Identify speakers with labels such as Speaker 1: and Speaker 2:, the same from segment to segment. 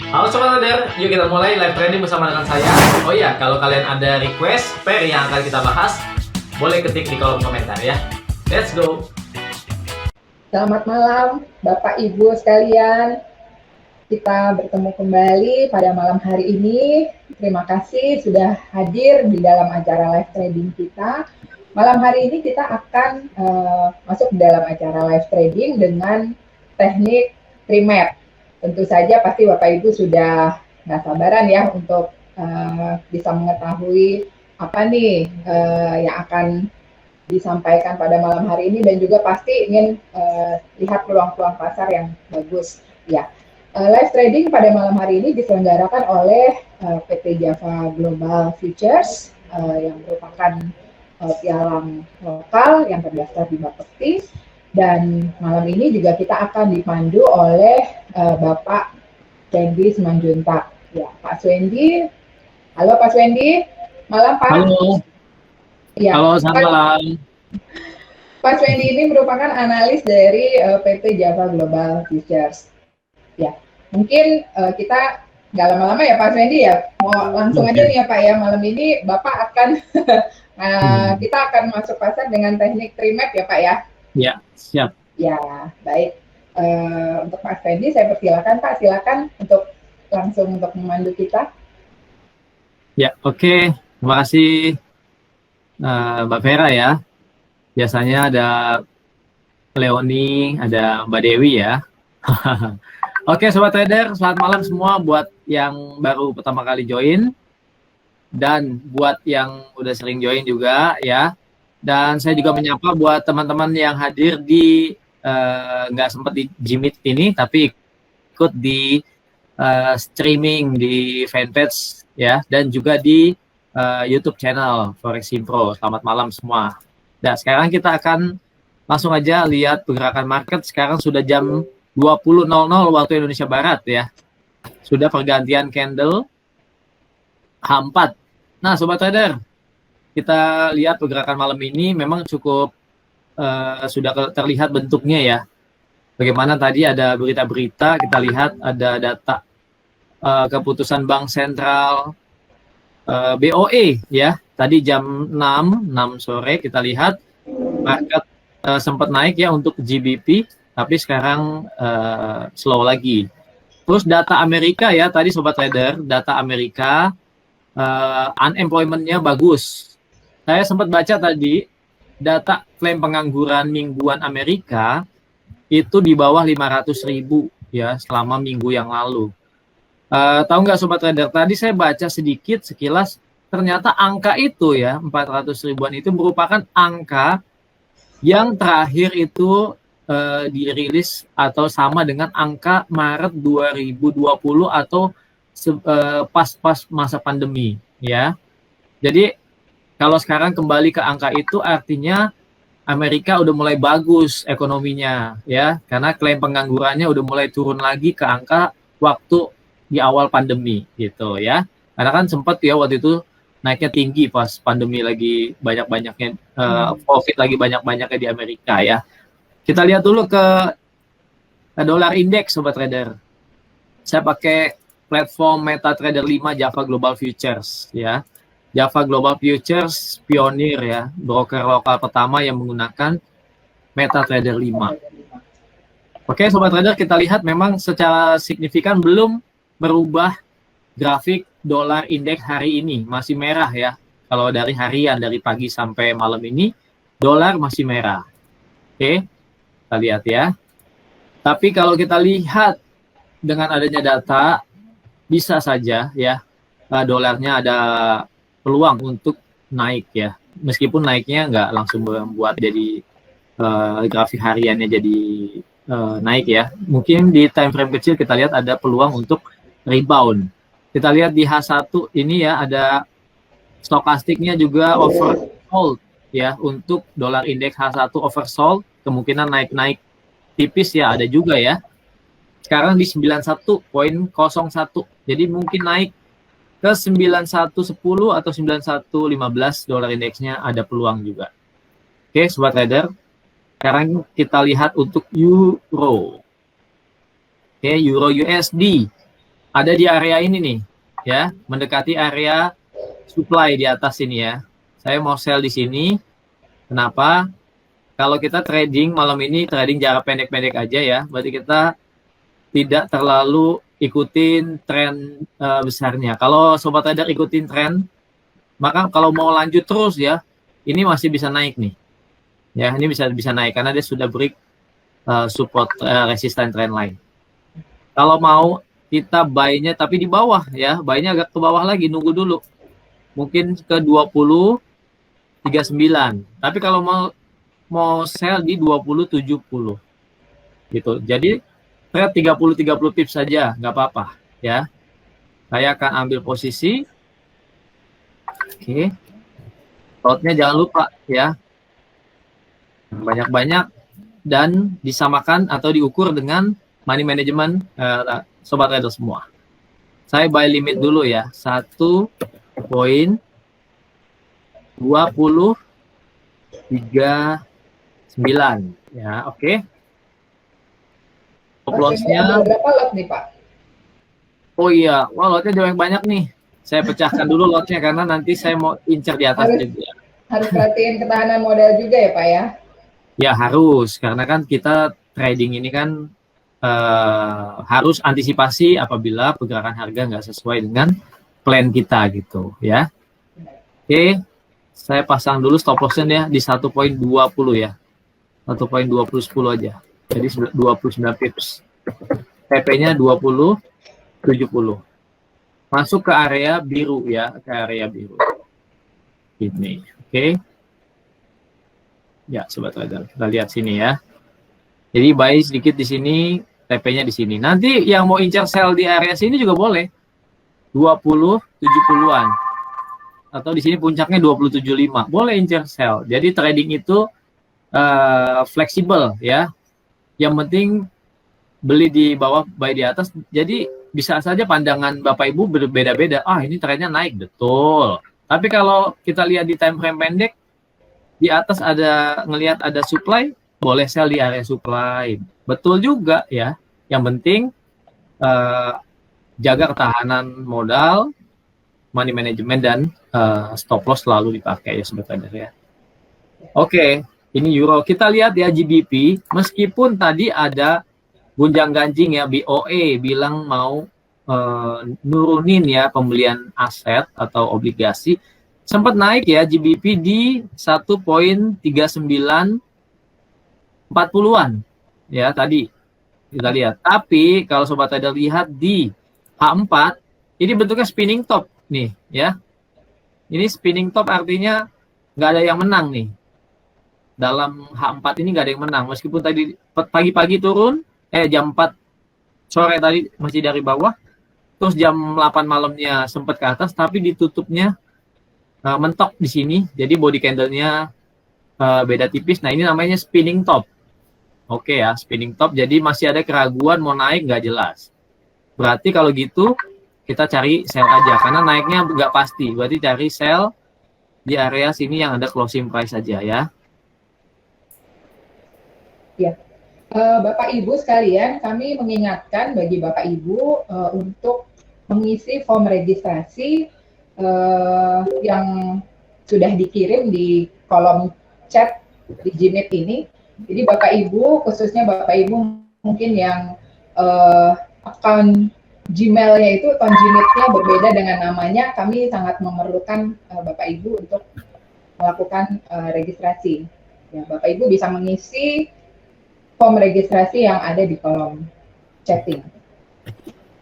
Speaker 1: Halo Sobat Trader, yuk kita mulai live trading bersama dengan saya. Oh iya, kalau kalian ada request pair yang akan kita bahas, boleh ketik di kolom komentar ya. Let's go!
Speaker 2: Selamat malam Bapak Ibu sekalian. Kita bertemu kembali pada malam hari ini. Terima kasih sudah hadir di dalam acara live trading kita. Malam hari ini kita akan masuk dalam acara live trading dengan teknik Trimap. Tentu saja pasti Bapak Ibu sudah nggak sabaran ya untuk bisa mengetahui apa nih yang akan disampaikan pada malam hari ini, dan juga pasti ingin lihat peluang-peluang pasar yang bagus. Ya, live trading pada malam hari ini diselenggarakan oleh PT Java Global Futures yang merupakan pialang lokal yang terdaftar di Bapepti. Dan malam ini juga kita akan dipandu oleh Bapak Swendi Simanjuntak. Ya, Pak Swendi. Halo Pak Swendi. Malam Pak.
Speaker 1: Halo. Ya, halo, selamat malam.
Speaker 2: Pak Swendi ini merupakan analis dari PT Java Global Futures. Ya, mungkin kita nggak lama-lama ya Pak Swendi ya, mau langsung aja nih ya Pak ya. Malam ini Bapak akan kita akan masuk pasar dengan teknik Trimap ya Pak ya.
Speaker 1: Ya, siap.
Speaker 2: Ya, baik. Untuk Pak Swendi saya persilakan Pak, silakan untuk langsung untuk memandu kita.
Speaker 1: Ya, oke. Terima kasih Mbak Vera ya. Biasanya ada Leoni, ada Mbak Dewi ya. Oke Sobat Trader, selamat malam semua buat yang baru pertama kali join. Dan buat yang udah sering join juga ya. Dan saya juga menyapa buat teman-teman yang hadir di nggak sempat di Jimit ini, tapi ikut di streaming di fanpage ya, dan juga di YouTube channel Forex Impro. Selamat malam semua. Dan sekarang kita akan langsung aja lihat pergerakan market. Sekarang sudah jam 20.00 waktu Indonesia Barat ya. Sudah pergantian candle H4. Nah Sobat Trader, kita lihat pergerakan malam ini memang cukup sudah terlihat bentuknya ya. Bagaimana tadi ada berita-berita, kita lihat ada data keputusan Bank Sentral BOE ya. Tadi jam 6 sore kita lihat market sempat naik ya untuk GBP, tapi sekarang slow lagi. Terus data Amerika ya, tadi Sobat Trader, data Amerika unemployment-nya bagus. Saya sempat baca tadi data klaim pengangguran mingguan Amerika itu di bawah 500.000 ya selama minggu yang lalu. Tahu nggak Sobat Trader, tadi saya baca sedikit sekilas, ternyata angka itu ya 400 ribuan itu merupakan angka yang terakhir itu dirilis atau sama dengan angka Maret 2020 atau pas masa pandemi ya. Jadi kalau sekarang kembali ke angka itu artinya Amerika udah mulai bagus ekonominya ya, karena klaim penganggurannya udah mulai turun lagi ke angka waktu di awal pandemi gitu ya. Karena kan sempat ya waktu itu naiknya tinggi pas pandemi lagi banyak-banyaknya COVID lagi banyak-banyaknya di Amerika ya. Kita lihat dulu ke dolar indeks Sobat Trader. Saya pakai platform MetaTrader 5 Java Global Futures ya. Java Global Futures pionir ya, broker lokal pertama yang menggunakan MetaTrader 5. Oke Sobat Trader, kita lihat memang secara signifikan belum merubah grafik dolar indeks hari ini, masih merah ya. Kalau dari harian, dari pagi sampai malam ini, dolar masih merah. Oke, kita lihat ya. Tapi kalau kita lihat dengan adanya data, bisa saja ya, dolarnya ada peluang untuk naik ya. Meskipun naiknya nggak langsung membuat jadi grafik hariannya jadi naik ya. Mungkin di time frame kecil kita lihat ada peluang untuk rebound. Kita lihat di H1 ini ya, ada stokastiknya juga oversold ya, untuk dolar indeks H1 oversold, kemungkinan naik-naik tipis ya ada juga ya. Sekarang di 91.01. Jadi mungkin naik ke 9110 atau 9115 dolar indeksnya ada peluang juga. Oke, Sobat Trader. Sekarang kita lihat untuk euro. Oke, euro USD. ada di area ini nih, ya, mendekati area supply di atas ini ya. Saya mau sell di sini. Kenapa? Kalau kita trading malam ini, trading jarak pendek-pendek aja ya, berarti kita tidak terlalu ikutin tren besarnya. Kalau sobat trader ikutin tren, maka kalau mau lanjut terus ya, ini masih bisa naik nih. Ya, ini bisa naik karena dia sudah break support resistance trend line. Kalau mau kita buy-nya tapi di bawah ya, buy-nya agak ke bawah lagi, nunggu dulu. Mungkin ke 20.39. Tapi kalau mau sell di 20.70. Gitu. Jadi trade 30 pips saja, nggak apa-apa ya. Saya akan ambil posisi. Oke. Lotnya jangan lupa ya. Banyak-banyak dan disamakan atau diukur dengan money management sobat trader semua. Saya buy limit dulu ya, 1.2039 ya, oke. Stop loss-nya
Speaker 2: berapa lot nih Pak?
Speaker 1: Oh iya, wah lotnya banyak nih. Saya pecahkan dulu lotnya karena nanti saya mau incer di atas juga.
Speaker 2: Harus perhatiin ketahanan modal juga ya Pak ya?
Speaker 1: Ya harus, karena kan kita trading ini kan harus antisipasi apabila pergerakan harga nggak sesuai dengan plan kita gitu ya. Oke, saya pasang dulu stop loss-nya ya di 1.20 ya. 1.2010 aja. Jadi 29 pips. TP-nya 20.70. Masuk ke area biru ya, ke area biru. Ini, oke. Ya, sobat trader, kita lihat sini ya. Jadi buy sedikit di sini, TP-nya di sini. Nanti yang mau incer sell di area sini juga boleh. 20.70-an. Atau di sini puncaknya 20.75. Boleh incer sell. Jadi trading itu fleksibel ya. Yang penting beli di bawah, buy di atas. Jadi bisa saja pandangan Bapak Ibu berbeda-beda. Ah, ini trennya naik, betul. Tapi kalau kita lihat di time frame pendek, di atas ngelihat ada supply, boleh sell di area supply. Betul juga ya. Yang penting jaga ketahanan modal, money management dan stop loss selalu dipakai ya sobat trader ya. Oke, ini euro. Kita lihat ya GBP, meskipun tadi ada gunjang-ganjing ya, BOE bilang mau nurunin ya pembelian aset atau obligasi. Sempat naik ya GBP di 1.3940-an ya tadi kita lihat. Tapi kalau sobat trader lihat di H4 ini bentuknya spinning top nih ya. Ini spinning top artinya nggak ada yang menang nih. Dalam H4 ini nggak ada yang menang meskipun tadi pagi-pagi turun jam 4 sore tadi masih dari bawah, terus jam 8 malamnya sempat ke atas tapi ditutupnya mentok di sini, jadi body candle-nya beda tipis. Nah ini namanya spinning top. Oke ya, spinning top. Jadi masih ada keraguan mau naik nggak jelas. Berarti kalau gitu kita cari sell aja karena naiknya nggak pasti. Berarti cari sell di area sini yang ada closing price aja ya.
Speaker 2: Ya, Bapak Ibu sekalian, kami mengingatkan bagi Bapak Ibu untuk mengisi form registrasi yang sudah dikirim di kolom chat di Gmeet ini. Jadi Bapak Ibu, khususnya Bapak Ibu mungkin yang akun Gmail-nya itu, akun Gmeet-nya berbeda dengan namanya, kami sangat memerlukan Bapak Ibu untuk melakukan registrasi. Ya, Bapak Ibu bisa mengisi form registrasi yang ada di kolom chatting.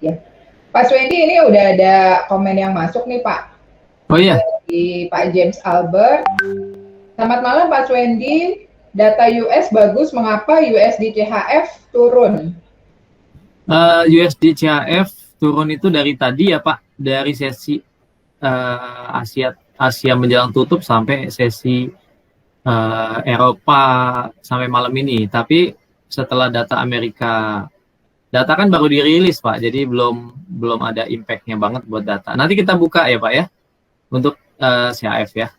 Speaker 2: Ya. Pak Swendi, ini udah ada komen yang masuk nih Pak.
Speaker 1: Oh iya.
Speaker 2: Di Pak James Albert. Selamat malam Pak Swendi. Data US bagus, mengapa USD CHF turun?
Speaker 1: USD CHF turun itu dari tadi ya Pak, dari sesi Asia menjelang tutup sampai sesi Eropa sampai malam ini. Tapi setelah data Amerika, data kan baru dirilis Pak, jadi belum ada impact-nya banget buat data. Nanti kita buka ya Pak ya untuk CHF ya.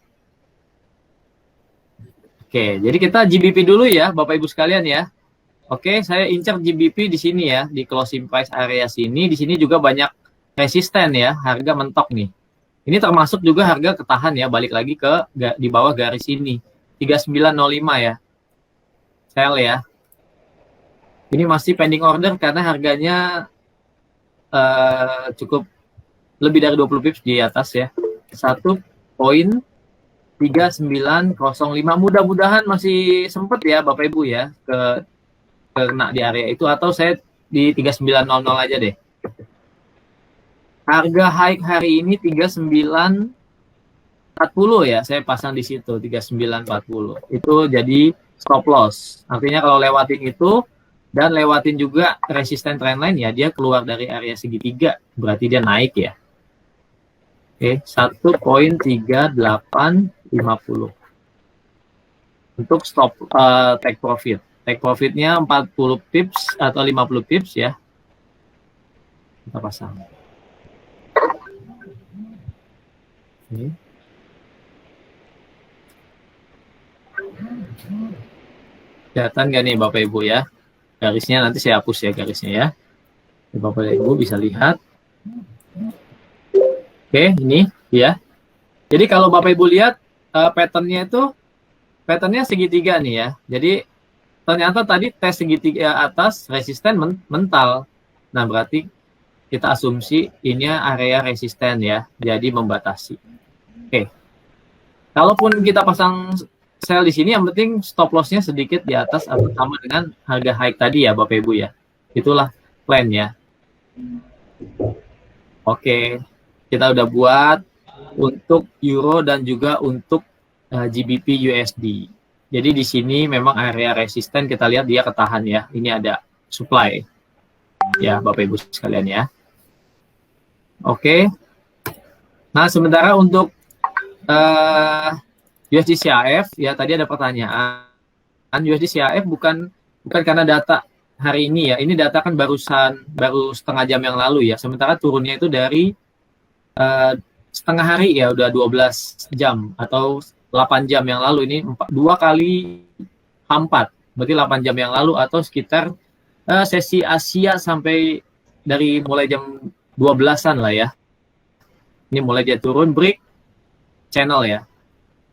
Speaker 1: Oke, jadi kita GBP dulu ya Bapak Ibu sekalian ya. Oke, saya incar GBP di sini ya, di closing price area sini. Di sini juga banyak resisten ya, harga mentok nih. Ini termasuk juga harga ketahan ya, balik lagi ke di bawah garis ini. 3905 ya. Sell ya. Ini masih pending order karena harganya cukup lebih dari 20 pips di atas ya. 1,3905. Mudah-mudahan masih sempet ya Bapak Ibu ya kena di area itu, atau saya di 3900 aja deh. Harga high hari ini 3940 ya, saya pasang di situ 3940. Itu jadi stop loss. Artinya kalau lewatin itu dan lewatin juga resisten trendline ya, dia keluar dari area segitiga, berarti dia naik ya. Oke, 1,3850 untuk stop take profit. Take profitnya 40 pips atau 50 pips ya. Kita pasang. Oke. Kelihatan nggak nih Bapak Ibu ya? Garisnya nanti saya hapus ya garisnya ya. Bapak Ibu bisa lihat. Oke, ini ya. Jadi kalau Bapak Ibu lihat patternnya segitiga nih ya. Jadi ternyata tadi tes segitiga atas resisten mental. Nah, berarti kita asumsi ini area resisten ya, jadi membatasi. Oke. Kalaupun kita pasang sell di sini, yang penting stop loss-nya sedikit di atas atau sama dengan harga high tadi ya, Bapak Ibu ya. Itulah plan ya. Oke. Kita udah buat untuk euro dan juga untuk GBP USD. Jadi di sini memang area resisten kita lihat dia ketahan ya. Ini ada supply. Ya, Bapak Ibu sekalian ya. Oke. Nah, sementara untuk USD CHF ya, tadi ada pertanyaan. USD CHF bukan karena data hari ini ya. Ini data kan baru setengah jam yang lalu ya. Sementara turunnya itu dari setengah hari ya, udah 12 jam atau 8 jam yang lalu. Ini 2 kali 4, berarti 8 jam yang lalu, atau sekitar sesi Asia sampai dari mulai jam 12-an lah ya. Ini mulai dia turun, break channel ya.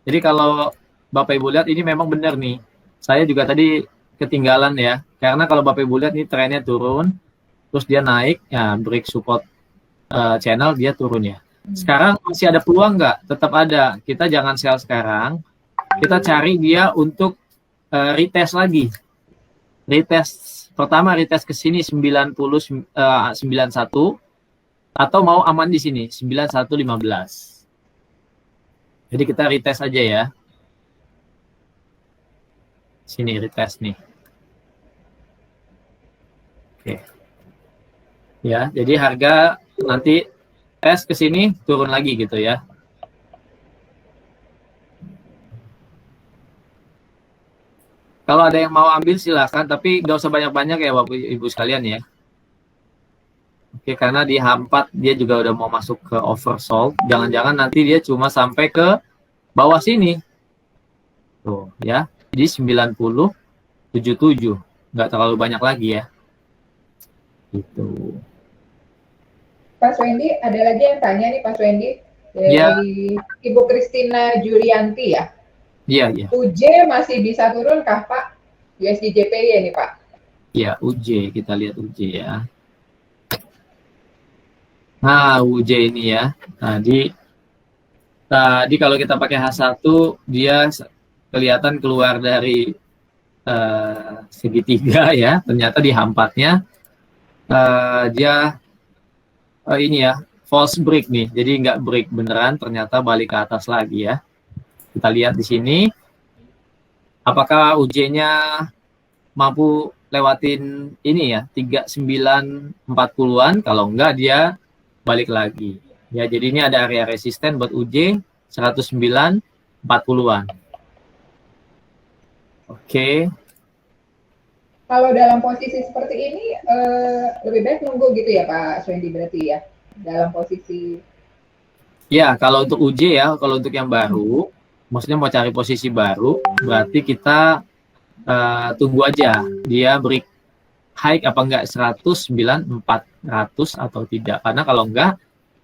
Speaker 1: Jadi kalau Bapak Ibu lihat ini memang benar nih. Saya juga tadi ketinggalan ya. Karena kalau Bapak Ibu lihat ini trennya turun, terus dia naik, ya break support channel, dia turun ya. Sekarang masih ada peluang nggak? Tetap ada. Kita jangan sell sekarang. Kita cari dia untuk retest lagi. Retest pertama, retest ke sini 91 atau mau aman di sini 9115. Jadi kita retest aja ya. Sini retest nih. Oke. Ya, jadi harga nanti tes ke sini turun lagi gitu ya. Kalau ada yang mau ambil silakan, tapi nggak usah banyak-banyak ya Bapak Ibu sekalian ya. Oke, karena di H4 dia juga udah mau masuk ke oversold. Jangan-jangan nanti dia cuma sampai ke bawah sini. Tuh ya. Jadi 90,77. Nggak terlalu banyak lagi ya. Gitu.
Speaker 2: Pak Wendy, ada lagi yang tanya nih Pak Wendy dari
Speaker 1: Ya.
Speaker 2: Ibu Kristina Julianti ya.
Speaker 1: Iya, iya.
Speaker 2: UJ masih bisa turun kah Pak? USD JPY nih Pak.
Speaker 1: Ya, UJ, kita lihat UJ ya. Nah, UJ ini ya. Tadi kalau kita pakai H1 dia kelihatan keluar dari segitiga ya. Ternyata di H4-nya dia ini ya, false break nih. Jadi nggak break beneran, ternyata balik ke atas lagi ya. Kita lihat di sini. Apakah UJ-nya mampu lewatin ini ya, 3940-an? Kalau enggak, dia balik lagi. Ya, jadi ini ada area resisten buat UJ 10940-an. Oke.
Speaker 2: Kalau dalam posisi seperti ini lebih baik nunggu gitu ya Pak Swendi berarti ya, dalam posisi.
Speaker 1: Ya, kalau untuk UJ ya, kalau untuk yang baru, maksudnya mau cari posisi baru, berarti kita tunggu aja dia break high apa enggak 109.400 atau tidak, karena kalau enggak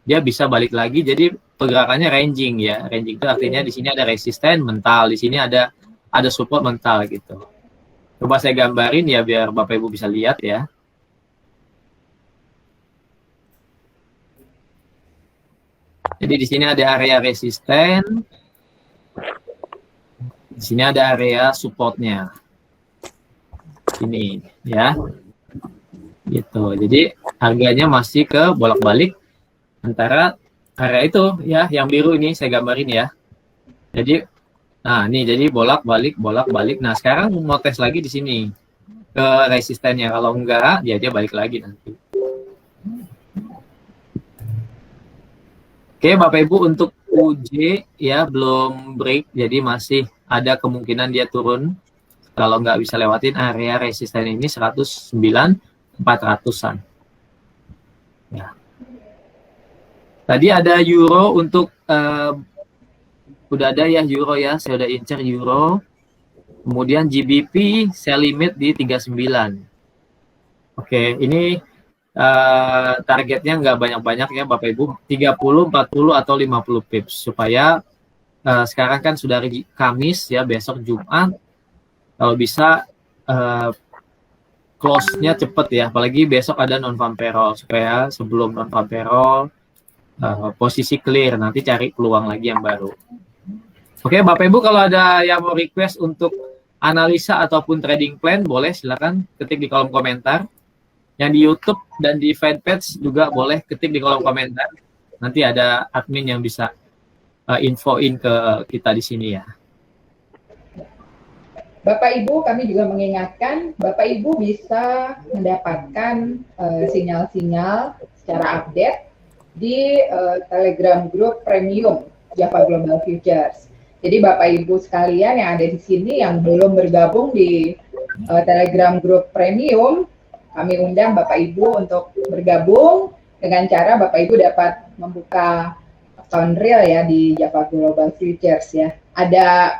Speaker 1: dia bisa balik lagi. Jadi pergerakannya ranging ya. Ranging itu artinya di sini ada resisten mental, di sini ada support mental gitu. Coba saya gambarin ya biar Bapak Ibu bisa lihat ya. Jadi di sini ada area resisten, di sini ada area supportnya. Ini ya. Gitu. Jadi harganya masih ke bolak-balik antara area itu ya, yang biru ini saya gambarin ya. Jadi nah ini jadi bolak-balik. Nah, sekarang mau tes lagi di sini ke resistennya. Kalau enggak, dia balik lagi nanti. Oke, Bapak Ibu, untuk UJ ya belum break, jadi masih ada kemungkinan dia turun. Kalau nggak bisa lewatin area resisten ini 109.400-an. Ya. Tadi ada euro untuk udah ada ya euro ya, saya udah incer euro. Kemudian GBP saya limit di 39. Oke, ini targetnya nggak banyak-banyak ya Bapak Ibu, 30, 40 atau 50 pips supaya sekarang kan sudah hari Kamis ya, besok Jumat kalau bisa close-nya cepet ya, apalagi besok ada non-farm payroll, supaya sebelum non-farm payroll posisi clear, nanti cari peluang lagi yang baru. Oke Bapak Ibu, kalau ada yang mau request untuk analisa ataupun trading plan, boleh silakan ketik di kolom komentar. Yang di YouTube dan di fanpage juga boleh ketik di kolom komentar. Nanti ada admin yang bisa infoin ke kita di sini ya.
Speaker 2: Bapak Ibu, kami juga mengingatkan Bapak Ibu bisa mendapatkan sinyal-sinyal secara update di Telegram Group Premium Java Global Futures. Jadi Bapak Ibu sekalian yang ada di sini yang belum bergabung di Telegram Group Premium, kami undang Bapak Ibu untuk bergabung dengan cara Bapak Ibu dapat membuka account real ya di Java Global Futures ya. Ada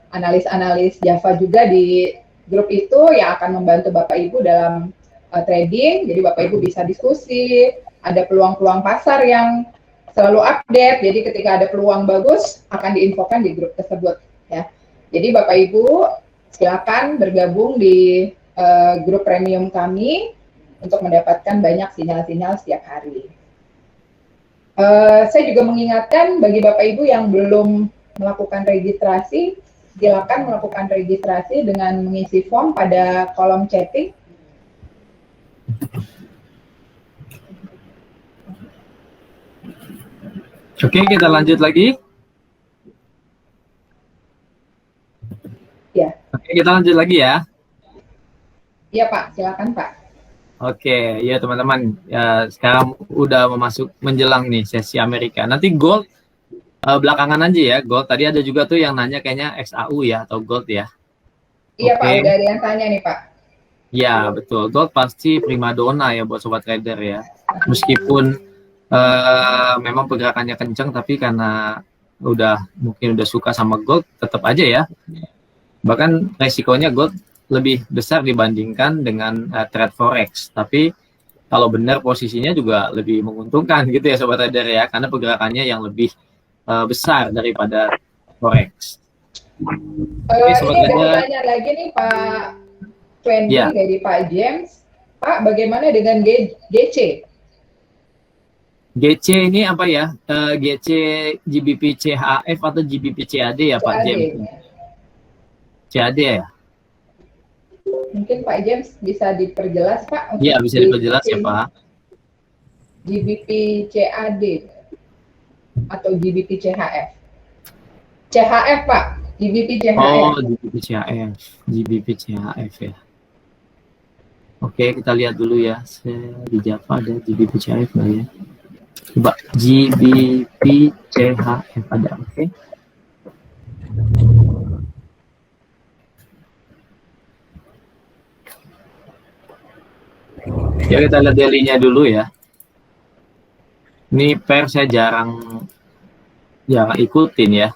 Speaker 2: analis-analis Java juga di grup itu yang akan membantu Bapak Ibu dalam trading. Jadi Bapak Ibu bisa diskusi, ada peluang-peluang pasar yang selalu update. Jadi ketika ada peluang bagus akan diinfokan di grup tersebut ya. Jadi Bapak Ibu silakan bergabung di grup premium kami untuk mendapatkan banyak sinyal-sinyal setiap hari. Saya juga mengingatkan bagi Bapak Ibu yang belum melakukan registrasi, silakan melakukan registrasi dengan mengisi form pada kolom chatting.
Speaker 1: Oke, kita lanjut lagi.
Speaker 2: Ya.
Speaker 1: Oke, kita lanjut lagi ya.
Speaker 2: Iya Pak, silakan Pak.
Speaker 1: Oke, ya teman-teman, ya, sekarang udah menjelang nih sesi Amerika. Nanti gold belakangan aja ya, gold. Tadi ada juga tuh yang nanya kayaknya XAU ya atau gold ya.
Speaker 2: Iya Pak, udah ada yang tanya nih Pak.
Speaker 1: Ya betul, gold pasti primadona ya buat sobat trader ya. Meskipun memang pergerakannya kencang, tapi karena mungkin udah suka sama gold, tetap aja ya. Bahkan resikonya gold lebih besar dibandingkan dengan trade forex. Tapi kalau benar posisinya juga lebih menguntungkan gitu ya sobat trader ya, karena pergerakannya yang lebih besar daripada forex.
Speaker 2: Ini ada pertanyaan lagi nih Pak Wendy dari Pak James. Pak, bagaimana dengan GC?
Speaker 1: GC ini apa ya? GC GBP CHF atau GBP CAD ya Pak James? CAD ya?
Speaker 2: Mungkin Pak James bisa diperjelas Pak?
Speaker 1: Iya, bisa diperjelas ya Pak.
Speaker 2: GBP CAD atau GBP CHF? CHF Pak, GBP CHF.
Speaker 1: Oh, GBP CHF, GBP CHF ya. Oke, kita lihat dulu ya. Di Java ada GBP CHF nggak ya? Coba GBP CHF ada, oke? Ya, kita lihat daily-nya dulu ya. Ini pair saya jarang ikutin ya.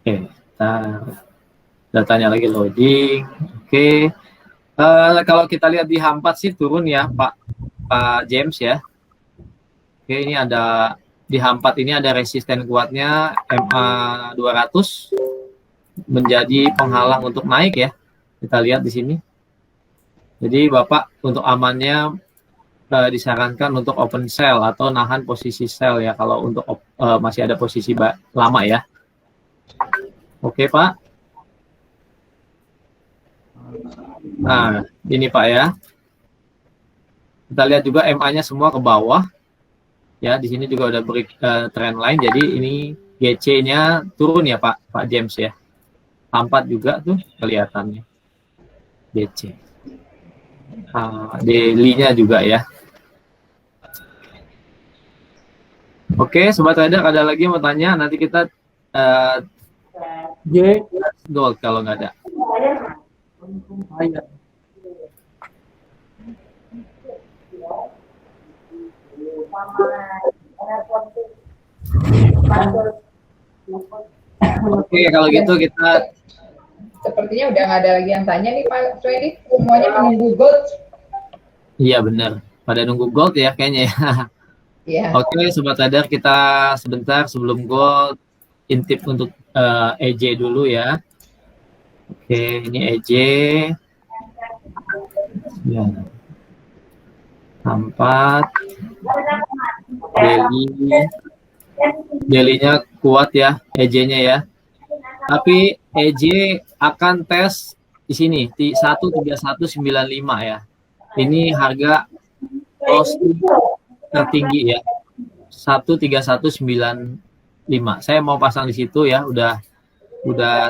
Speaker 1: Oke, kita datanya lagi loading. Oke. Kalau kita lihat di H4 sih turun ya Pak James ya. Oke, ini ada di H4 ini ada resisten kuatnya MA 200 menjadi penghalang untuk naik ya. Kita lihat di sini. Jadi Bapak untuk amannya disarankan untuk open sell atau nahan posisi sell ya kalau untuk masih ada posisi lama ya. Oke, Pak. Nah, ini Pak ya. Kita lihat juga MA-nya semua ke bawah. Ya, di sini juga udah break trend line. Jadi ini GC-nya turun ya Pak James ya. 4 juga tuh kelihatannya. GC. Daily-nya juga ya. Oke, Sobat Trader, ada lagi yang mau tanya? Nanti kita gold kalau nggak ada. Oke, kalau gitu kita
Speaker 2: sepertinya udah nggak ada lagi yang tanya nih Pak Swendi. Semuanya menunggu gold. Iya
Speaker 1: benar. Pada nunggu gold ya kayaknya ya.
Speaker 2: Yeah.
Speaker 1: Oke, Sobat Trader, kita sebentar sebelum gold intip untuk EJ dulu ya. Oke, ini EJ. Ya. 4. Daily-nya kuat ya, EJ-nya ya. Tapi EJ akan tes di sini di 13195 ya. Ini harga closing tertinggi ya. 13195. Saya mau pasang di situ ya, udah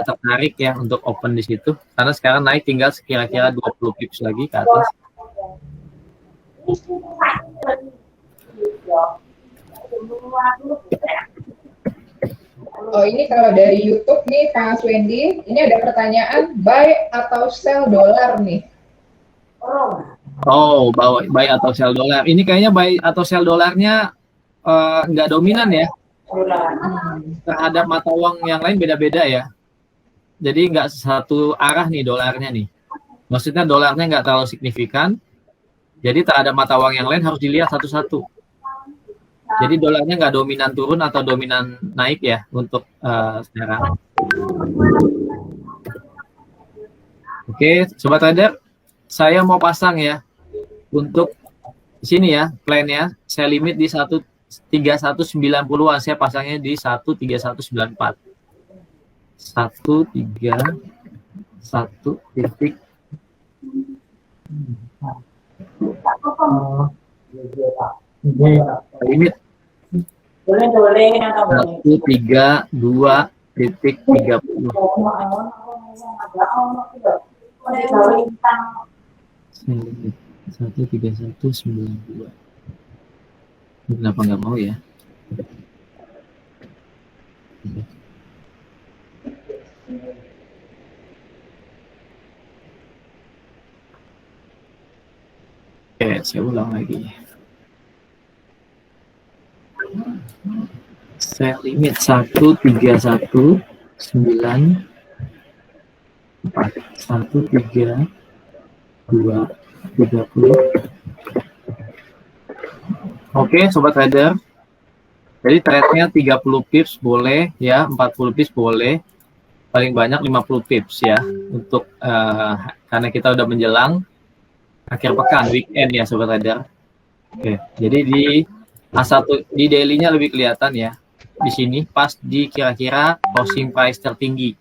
Speaker 1: tertarik ya untuk open di situ karena sekarang naik tinggal kira-kira 20 pips lagi ke atas.
Speaker 2: Oh, ini kalau dari YouTube nih Pak Swendi, ini ada pertanyaan buy atau sell dolar nih.
Speaker 1: Oh, buy atau sell dolar. Ini kayaknya buy atau sell dolarnya nggak dominan ya. Terhadap mata uang yang lain beda-beda ya. Jadi nggak satu arah nih dolarnya nih. Maksudnya dolarnya nggak terlalu signifikan. Jadi terhadap mata uang yang lain harus dilihat satu-satu. Jadi dolarnya nggak dominan turun atau dominan naik ya untuk sekarang. Oke, Sobat Trader, saya mau pasang ya untuk sini ya plannya. Saya limit di 13190-an. Saya pasangnya di 13194. 131 titik. Limit 132.30. 13192. Kenapa nggak mau ya? Oke, saya ulang lagi. Saya limit 13194. 132.30. Oke, Sobat Trader. Jadi trade-nya 30 pips boleh ya, 40 pips boleh. Paling banyak 50 pips ya untuk karena kita udah menjelang akhir pekan, weekend ya Sobat Trader. Oke, jadi di A1 di daily-nya lebih kelihatan ya. Di sini pas di kira-kira closing price tertinggi.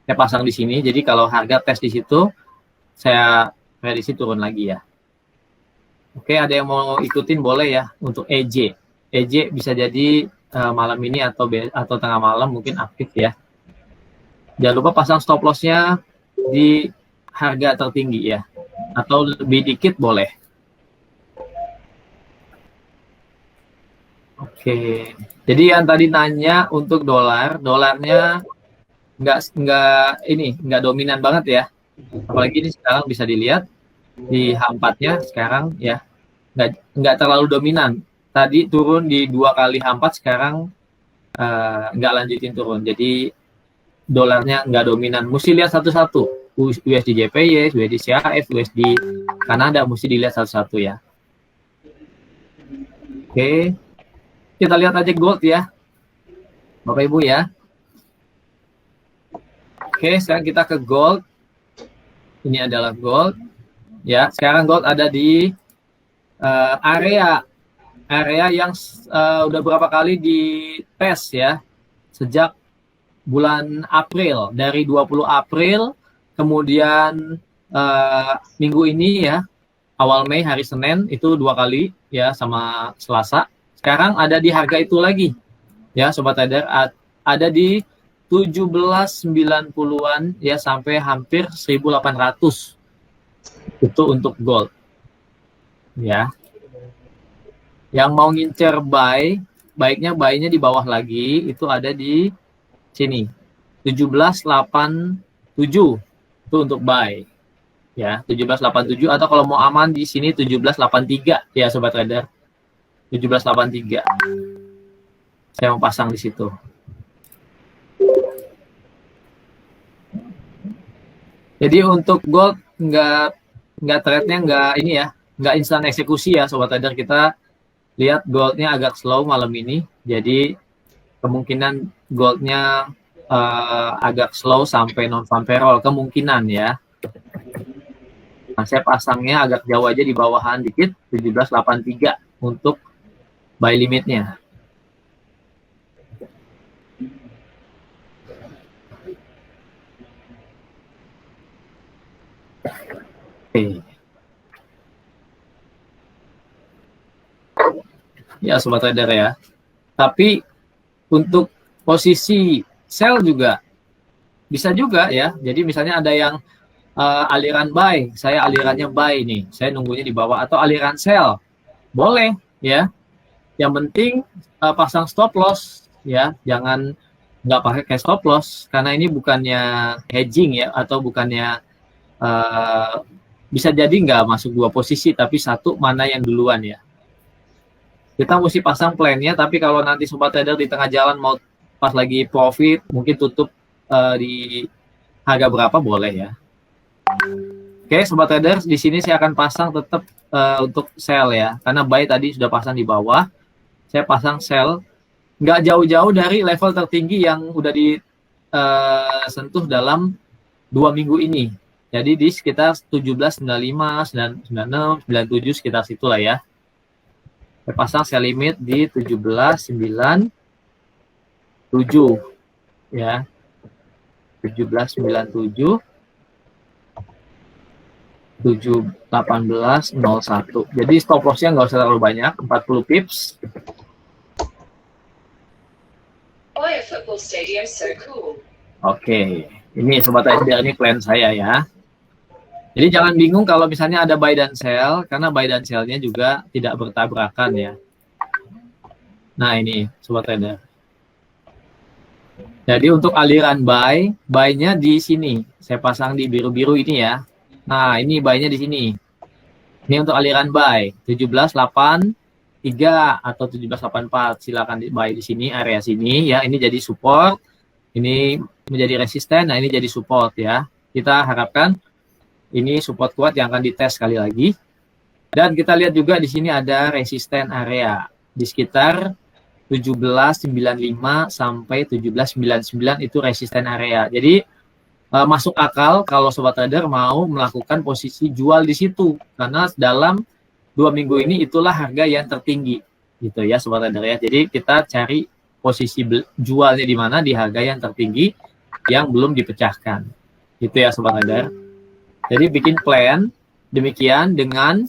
Speaker 1: Saya pasang di sini. Jadi kalau harga tes di situ, saya prediksi turun lagi ya. Oke, ada yang mau ikutin boleh ya untuk EJ. EJ bisa jadi malam ini atau tengah malam mungkin aktif ya. Jangan lupa pasang stop loss-nya di harga tertinggi ya. Atau lebih dikit boleh. Oke, jadi yang tadi nanya untuk dolarnya nggak dominan banget ya. Apalagi ini sekarang bisa dilihat di H4-nya sekarang ya nggak terlalu dominan. Tadi turun di 2 kali H4, sekarang nggak lanjutin turun. Jadi dolarnya nggak dominan. Mesti lihat satu-satu. USD JPY, USD CHF, USD Kanada, mesti dilihat satu-satu ya. Oke, kita lihat aja gold ya, Bapak Ibu ya. Oke, sekarang kita ke gold. Ini adalah gold. Ya, sekarang gold ada di area yang udah berapa kali dites ya, sejak bulan April, dari 20 April, kemudian minggu ini ya, awal Mei hari Senin itu 2 kali ya, sama Selasa. Sekarang ada di harga itu lagi ya Sobat Trader, ada di 1790-an ya, sampai hampir 1800 itu untuk gold ya. Yang mau ngincer baiknya buy-nya di bawah lagi, itu ada di sini 1787 itu untuk buy ya, 1787, atau kalau mau aman di sini 1783 ya Sobat Trader, 1783 saya mau pasang di situ. Jadi untuk gold nggak trade-nya nggak instan eksekusi ya Sobat Trader. Kita lihat goldnya agak slow malam ini, jadi kemungkinan goldnya agak slow sampai non farm payroll kemungkinan ya. Nah, saya pasangnya agak jauh aja di bawahan dikit, 1783 untuk buy limitnya. Oke. Ya Sobat Trader ya. Tapi untuk posisi sell juga bisa juga ya. Jadi misalnya ada yang aliran buy, saya alirannya buy nih, saya nunggunya di bawah, atau aliran sell, boleh ya. Yang penting pasang stop loss ya, jangan nggak pakai cash stop loss, karena ini bukannya hedging ya, atau bukannya bisa jadi nggak masuk dua posisi, tapi satu mana yang duluan ya. Kita mesti pasang plan-nya, tapi kalau nanti Sobat Trader di tengah jalan mau pas lagi profit, mungkin tutup di harga berapa, boleh ya. Oke, Sobat Trader, di sini saya akan pasang tetap untuk sell ya, karena buy tadi sudah pasang di bawah, saya pasang sell, nggak jauh-jauh dari level tertinggi yang udah disentuh dalam 2 minggu ini. Jadi di sekitar 1795, 96, 97, sekitar situlah ya. Saya pasang sell limit di 1797 ya. 1797 71801. Jadi stop loss-nya nggak usah terlalu banyak, 40 pips. Oke, ini Sobat Trader, ini plan saya ya. Jadi jangan bingung kalau misalnya ada buy dan sell, karena buy dan sell-nya juga tidak bertabrakan ya. Nah ini Sobat Trader. Jadi untuk aliran buy-nya di sini. Saya pasang di biru-biru ini ya. Nah ini buy-nya di sini. Ini untuk aliran buy 1783 atau 1784. Silakan buy di sini, area sini ya. Ini jadi support, ini menjadi resisten, nah ini jadi support ya. Kita harapkan ini support kuat yang akan dites sekali lagi. Dan kita lihat juga di sini ada resisten area di sekitar 1795 sampai 1799 itu resisten area. Jadi masuk akal kalau Sobat Trader mau melakukan posisi jual di situ, karena dalam 2 minggu ini itulah harga yang tertinggi gitu ya Sobat Trader ya. Jadi kita cari posisi jualnya di mana, di harga yang tertinggi yang belum dipecahkan. Gitu ya Sobat Trader. Jadi bikin plan demikian dengan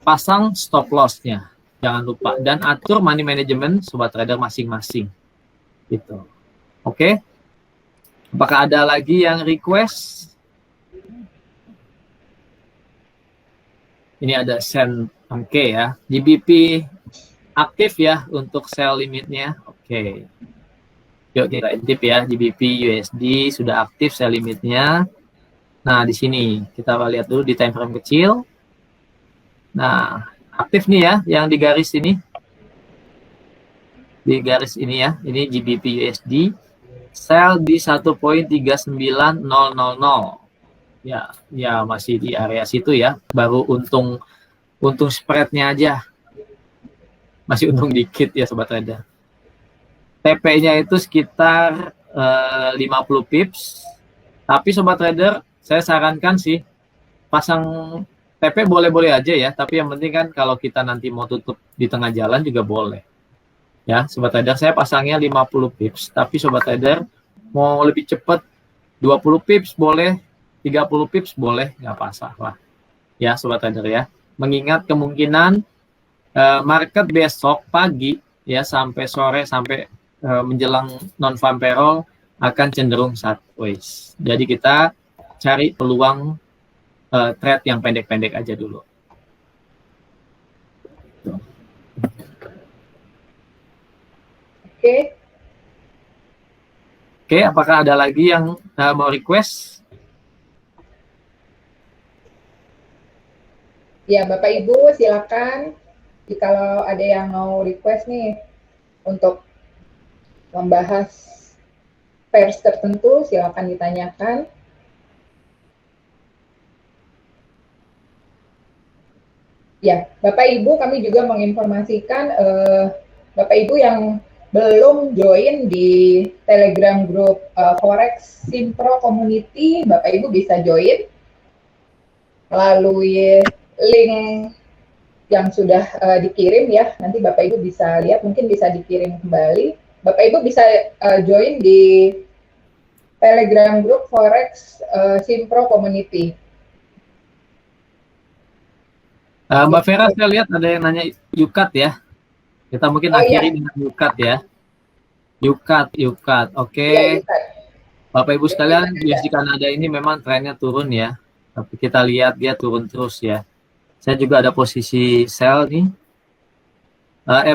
Speaker 1: pasang stop loss-nya. Jangan lupa. Dan atur money management Sobat Trader masing-masing. Gitu. Oke. Apakah ada lagi yang request? Ini ada send oke ya. GBP aktif ya untuk sell limitnya. Oke. Yuk kita intip ya. GBP USD sudah aktif sell limitnya. Nah, di sini kita lihat dulu di time frame kecil. Nah, aktif nih ya yang di garis ini. Di garis ini ya. Ini GBP USD. sell di 1.39000. Ya masih di area situ ya. Baru untung spreadnya aja masih untung dikit ya sobat trader. TP-nya itu sekitar 50 pips. Tapi sobat trader, saya sarankan sih pasang TP boleh-boleh aja ya. Tapi yang penting kan kalau kita nanti mau tutup di tengah jalan juga boleh. Ya, sobat trader, saya pasangnya 50 pips. Tapi sobat trader mau lebih cepat 20 pips boleh, 30 pips boleh, nggak masalah. Ya, sobat trader ya. Mengingat kemungkinan market besok pagi ya sampai sore sampai menjelang non farm payroll akan cenderung sideways. Jadi kita cari peluang trade yang pendek-pendek aja dulu. Oke, apakah ada lagi yang mau request?
Speaker 2: Ya, Bapak Ibu silakan. Kalau ada yang mau request nih untuk membahas pairs tertentu, silakan ditanyakan. Ya, Bapak Ibu kami juga menginformasikan Bapak Ibu yang belum join di Telegram Group Forex Simpro Community, Bapak Ibu bisa join melalui link yang sudah dikirim ya. Nanti Bapak Ibu bisa lihat, mungkin bisa dikirim kembali. Bapak Ibu bisa join di Telegram Group Forex Simpro Community.
Speaker 1: Mbak Vera, saya lihat ada yang nanya Yukat ya. Kita mungkin akhiri dengan Yukat ya. Yukat. Oke.
Speaker 2: Ya,
Speaker 1: Bapak Ibu sekalian, USD Kanada ini memang trennya turun ya. Tapi kita lihat dia turun terus ya. Saya juga ada posisi sell nih.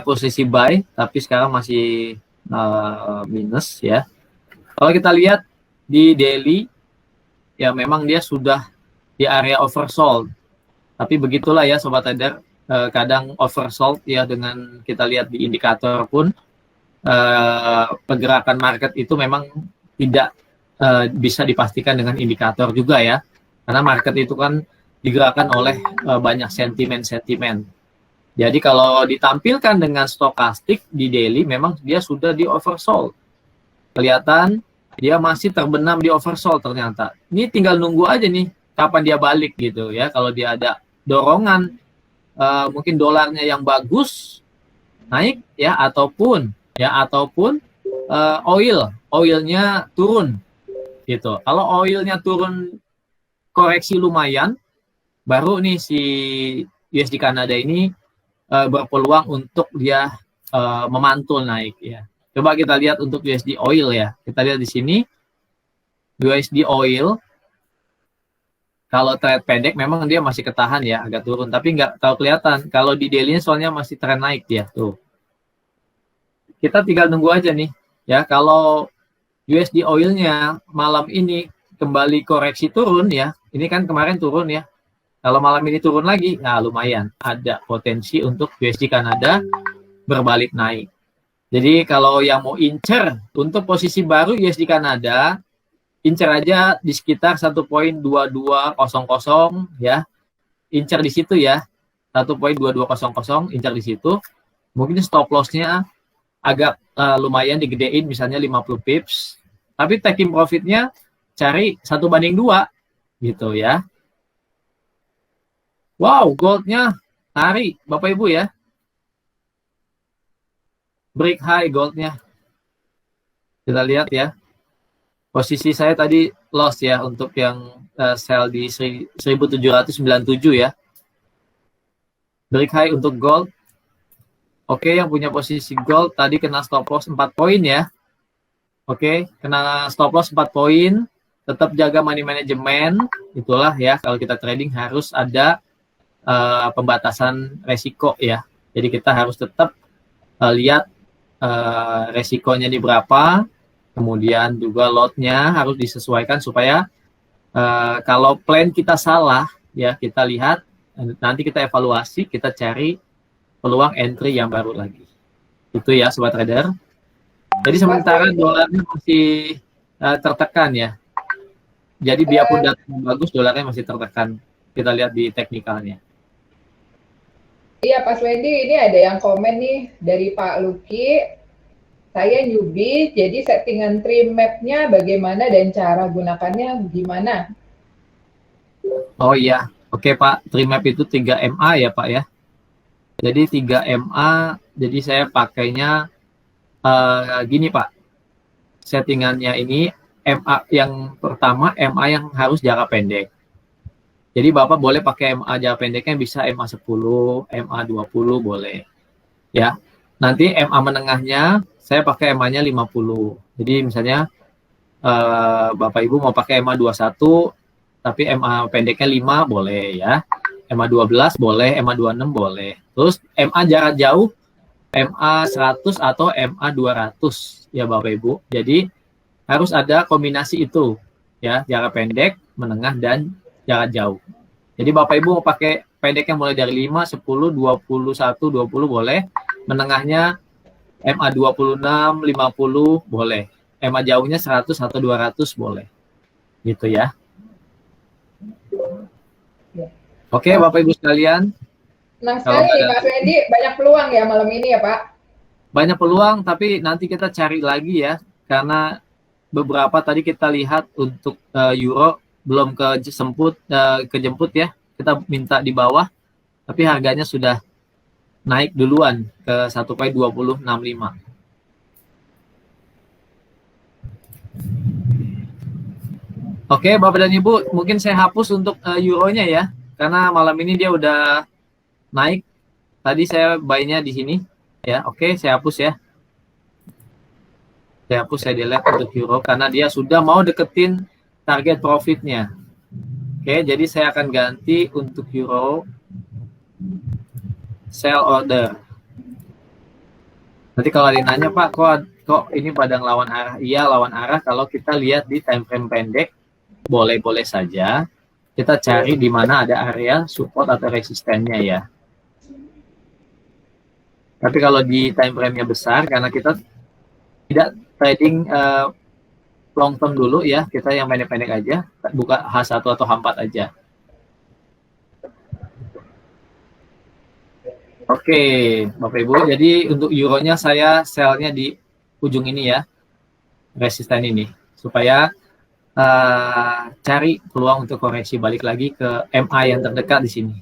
Speaker 1: Posisi buy, tapi sekarang masih minus ya. Kalau kita lihat di daily, ya memang dia sudah di area oversold. Tapi begitulah ya sobat trader, kadang oversold ya, dengan kita lihat di indikator pun pergerakan market itu memang tidak bisa dipastikan dengan indikator juga ya, karena market itu kan digerakkan oleh banyak sentimen. Jadi kalau ditampilkan dengan stokastik di daily, memang dia sudah di oversold. Kelihatan dia masih terbenam di oversold ternyata. Ini tinggal nunggu aja nih kapan dia balik gitu ya. Kalau dia ada dorongan, mungkin dolarnya yang bagus naik ya, ataupun oilnya turun gitu. Kalau oilnya turun koreksi lumayan, baru nih si USD Kanada ini berpeluang untuk dia memantul naik ya. Coba kita lihat untuk USD oil ya. Kita lihat di sini USD oil. Kalau trade pendek memang dia masih ketahan ya, agak turun, tapi nggak tahu kelihatan. Kalau di daily soalnya masih tren naik dia tuh. Kita tinggal nunggu aja nih ya. Kalau USD oilnya malam ini kembali koreksi turun ya, ini kan kemarin turun ya. Kalau malam ini turun lagi, nah lumayan ada potensi untuk USD Kanada berbalik naik. Jadi kalau yang mau incer untuk posisi baru USD Kanada, incer aja di sekitar 1.2200 ya. Incer di situ ya. 1.2200 incer di situ. Mungkin stop loss-nya agak lumayan digedein, misalnya 50 pips. Tapi taking profit-nya cari 1/2 gitu ya. Wow, gold-nya tarik Bapak Ibu ya. Break high gold-nya. Kita lihat ya. Posisi saya tadi loss ya untuk yang sell di 1797 ya. Break high untuk gold. Oke, yang punya posisi gold tadi kena stop loss 4 poin ya. Oke, kena stop loss 4 poin. Tetap jaga money management. Itulah ya, kalau kita trading harus ada pembatasan resiko ya. Jadi kita harus tetap lihat resikonya di berapa. Kemudian juga lotnya harus disesuaikan supaya kalau plan kita salah ya, kita lihat nanti kita evaluasi, kita cari peluang entry yang baru lagi. Itu ya sobat trader. Jadi sementara dolarnya masih tertekan ya. Jadi biarpun datanya bagus, dolarnya masih tertekan. Kita lihat di teknikalnya.
Speaker 2: Iya, Pak Wendy, ini ada yang komen nih dari Pak Luki. Saya newbie, jadi settingan trim map-nya bagaimana dan cara gunakannya gimana?
Speaker 1: Oh iya, oke Pak. Trimap itu 3 MA ya Pak ya. Jadi 3 MA, jadi saya pakainya gini Pak. Settingannya ini MA yang pertama, MA yang harus jarak pendek. Jadi Bapak boleh pakai MA jarak pendeknya bisa MA 10, MA 20 boleh. Ya. Nanti MA menengahnya saya pakai MA-nya 50. Jadi misalnya Bapak Ibu mau pakai MA 21 tapi MA pendeknya 5 boleh ya. MA 12 boleh, MA 26 boleh. Terus MA jarak jauh MA 100 atau MA 200 ya Bapak Ibu. Jadi harus ada kombinasi itu ya, jarak pendek, menengah dan jarak jauh. Jadi Bapak Ibu mau pakai pendeknya mulai dari 5, 10, 21, 20 boleh. Menengahnya MA 26, 50 boleh. MA jauhnya 100 atau 200 boleh. Gitu ya. Oke, Bapak Ibu sekalian.
Speaker 2: Nah, sekali nih Pak Wendy, banyak peluang ya malam ini ya Pak?
Speaker 1: Banyak peluang, tapi nanti kita cari lagi ya. Karena beberapa tadi kita lihat untuk euro belum kejemput ya. Kita minta di bawah, tapi harganya sudah naik duluan ke 1,2065. Oke, Bapak dan Ibu, mungkin saya hapus untuk euronya ya, karena malam ini dia udah naik. Tadi saya buy-nya di sini, ya. Oke, saya hapus ya. Saya hapus, saya delete untuk euro karena dia sudah mau deketin target profitnya. Oke, jadi saya akan ganti untuk euro sell order. Nanti kalau ada yang nanya, Pak, kok ini pada lawan arah? Iya, lawan arah kalau kita lihat di time frame pendek. Boleh-boleh saja kita cari di mana ada area support atau resistennya ya. Tapi kalau di time frame-nya besar, karena kita tidak trading long term dulu ya, kita yang pendek-pendek aja, buka H1 atau H4 aja. Oke, Bapak Ibu, jadi untuk euronya saya sell-nya di ujung ini ya, resisten ini, supaya cari peluang untuk koreksi balik lagi ke MA yang terdekat di sini.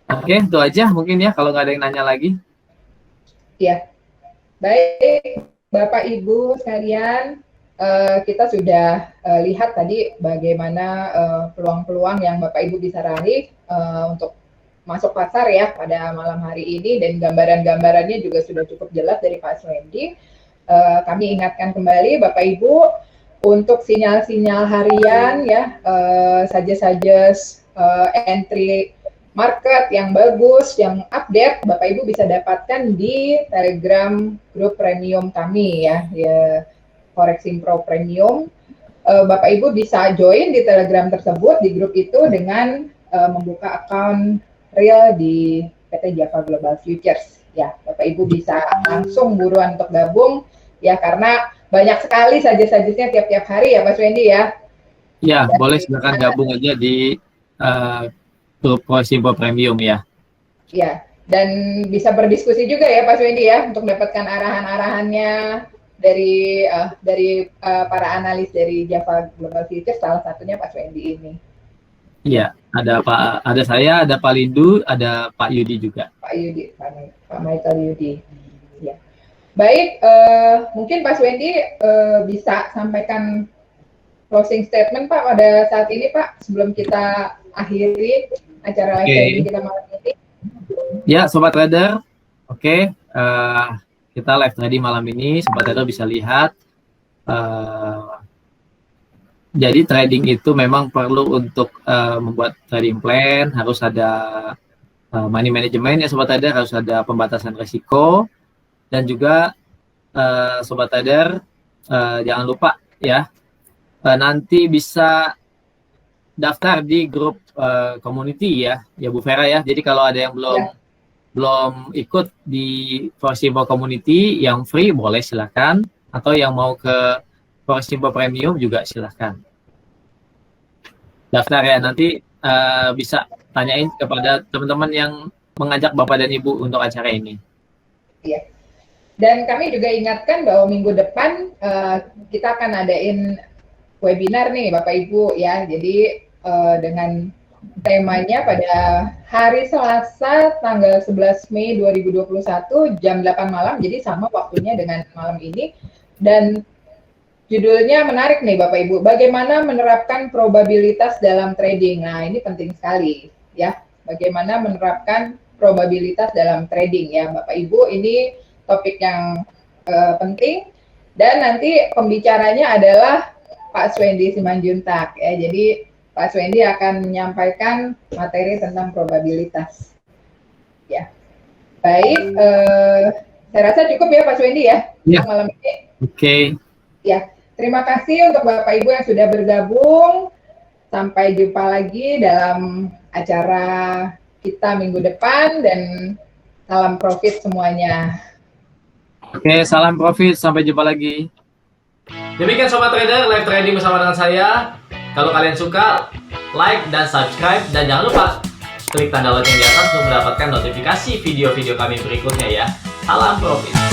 Speaker 1: Oke, itu aja mungkin ya kalau nggak ada yang nanya lagi.
Speaker 2: Ya, baik Bapak Ibu sekalian, kita sudah lihat tadi bagaimana peluang-peluang yang Bapak Ibu bisa raih untuk masuk pasar ya pada malam hari ini, dan gambaran-gambarannya juga sudah cukup jelas dari Pak Wendy. Kami ingatkan kembali Bapak Ibu untuk sinyal-sinyal harian ya, saja entry market yang bagus, yang update, Bapak Ibu bisa dapatkan di Telegram grup premium kami ya, Forexing Pro Premium. Bapak Ibu bisa join di Telegram tersebut, di grup itu dengan membuka akun real di PT Java Global Futures ya. Bapak Ibu bisa langsung buruan untuk gabung ya, karena banyak sekali saja-sajanya tiap-tiap hari ya Mas Wendy ya.
Speaker 1: Ya, boleh silakan gabung aja di grup Forexing Pro Premium ya.
Speaker 2: Ya, dan bisa berdiskusi juga ya Pak Wendy ya, untuk mendapatkan arahan-arahannya dari para analis dari Java Global Futures, salah satunya Pak Wendy ini.
Speaker 1: Iya, ada saya, ada Pak Lindu, ada Pak Yudi juga.
Speaker 2: Pak Yudi, Pak Michael Yudi. Ya. Baik, mungkin Pak Wendy bisa sampaikan closing statement Pak pada saat ini Pak, sebelum kita akhiri acara live trading kita malam ini.
Speaker 1: Ya, Sobat Trader, oke. Kita live trading malam ini, Sobat Trader bisa lihat. Jadi trading itu memang perlu untuk membuat trading plan, harus ada money management ya Sobat Trader, harus ada pembatasan risiko, dan juga Sobat Trader jangan lupa ya, nanti bisa daftar di grup community ya Bu Vera ya. Jadi kalau ada yang belum ikut di Forexivo Community yang free boleh silakan, atau yang mau ke Forexivo Premium juga silakan daftar ya. Nanti bisa tanyain kepada teman-teman yang mengajak Bapak dan Ibu untuk acara ini.
Speaker 2: Iya. Dan kami juga ingatkan bahwa minggu depan kita akan adain webinar nih Bapak Ibu ya. Jadi dengan temanya pada hari Selasa tanggal 11 Mei 2021 jam 8 malam. Jadi sama waktunya dengan malam ini. Dan judulnya menarik nih Bapak Ibu. Bagaimana menerapkan probabilitas dalam trading. Nah, ini penting sekali ya. Bagaimana menerapkan probabilitas dalam trading ya Bapak Ibu. Ini topik yang penting, dan nanti pembicaranya adalah Pak Swendi Simanjuntak ya. Jadi Pak Swendi akan menyampaikan materi tentang probabilitas ya. Baik, saya rasa cukup ya Pak Swendi ya,
Speaker 1: Ya.
Speaker 2: malam ini.
Speaker 1: Oke.
Speaker 2: Ya, terima kasih untuk Bapak Ibu yang sudah bergabung. Sampai jumpa lagi dalam acara kita minggu depan, dan salam profit semuanya.
Speaker 1: Oke, salam profit, sampai jumpa lagi. Demikian Sobat Trader, live trading bersama dengan saya. Kalau kalian suka, like dan subscribe, dan jangan lupa klik tanda lonceng di atas untuk mendapatkan notifikasi video-video kami berikutnya ya. Salam profit.